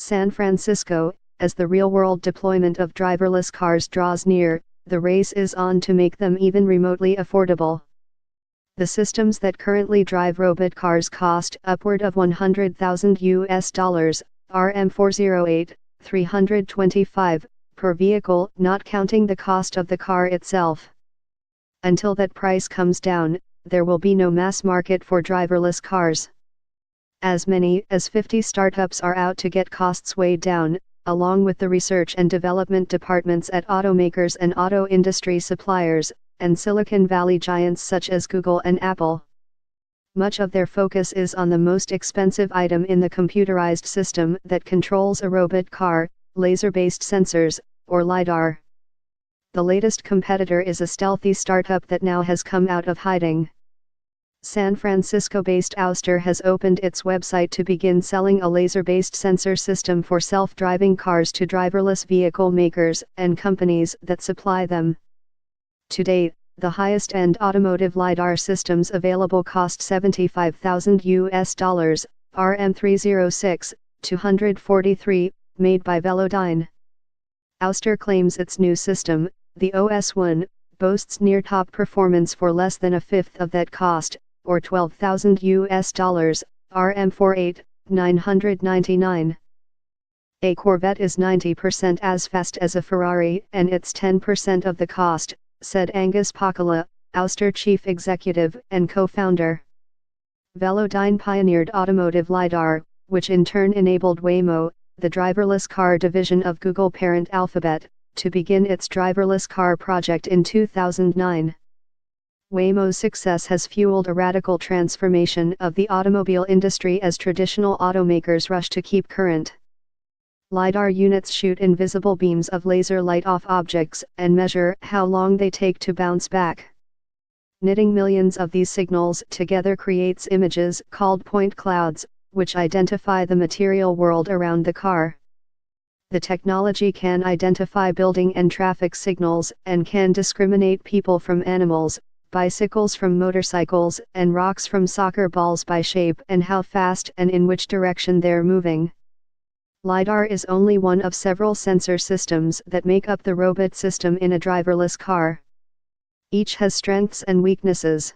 San Francisco, as the real-world deployment of driverless cars draws near, the race is on to make them even remotely affordable. The systems that currently drive robot cars cost upward of $100,000, RM408, 325, per vehicle, not counting the cost of the car itself. Until that price comes down, there will be no mass market for driverless cars. As many as 50 startups are out to get costs way down, along with the research and development departments at automakers and auto industry suppliers, and Silicon Valley giants such as Google and Apple. Much of their focus is on the most expensive item in the computerized system that controls a robot car, laser-based sensors, or LiDAR. The latest competitor is a stealthy startup that now has come out of hiding. San Francisco-based Ouster has opened its website to begin selling a laser-based sensor system for self-driving cars to driverless vehicle makers and companies that supply them. To date, the highest-end automotive LiDAR systems available cost $75,000, RM306, 243, made by Velodyne. Ouster claims its new system, the OS1, boasts near-top performance for less than a fifth of that cost, or $12,000, RM48, 999. A Corvette is 90% as fast as a Ferrari and it's 10% of the cost, said Angus Pakala, Ouster chief executive and co-founder. Velodyne pioneered automotive LiDAR, which in turn enabled Waymo, the driverless car division of Google parent Alphabet, to begin its driverless car project in 2009. Waymo's success has fueled a radical transformation of the automobile industry as traditional automakers rush to keep current. LiDAR units shoot invisible beams of laser light off objects and measure how long they take to bounce back. Knitting millions of these signals together creates images called point clouds, which identify the material world around the car. The technology can identify building and traffic signals and can discriminate people from animals, bicycles from motorcycles, and rocks from soccer balls by shape and how fast and in which direction they're moving. LiDAR is only one of several sensor systems that make up the robot system in a driverless car. Each has strengths and weaknesses.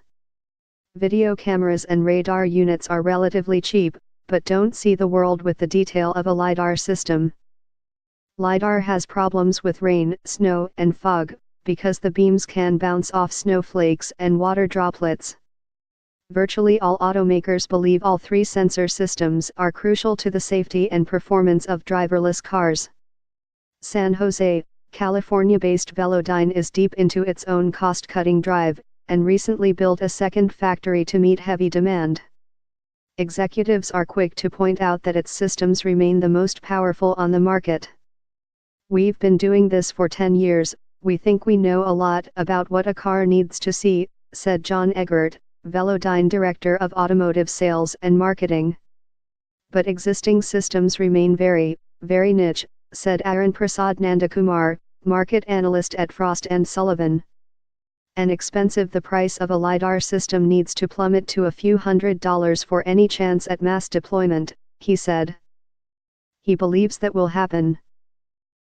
Video cameras and radar units are relatively cheap, but don't see the world with the detail of a LiDAR system. LiDAR has problems with rain, snow, and fog, because the beams can bounce off snowflakes and water droplets. Virtually all automakers believe all three sensor systems are crucial to the safety and performance of driverless cars. San Jose, California-based Velodyne is deep into its own cost-cutting drive, and recently built a second factory to meet heavy demand. Executives are quick to point out that its systems remain the most powerful on the market. "We've been doing this for 10 years, we think we know a lot about what a car needs to see," said John Eggert, Velodyne Director of Automotive Sales and Marketing. "But existing systems remain very, very niche," said Arun Prasad Nandakumar, market analyst at Frost & Sullivan. "And expensive the price of a LiDAR system needs to plummet to a few $100s for any chance at mass deployment," he said. He believes that will happen.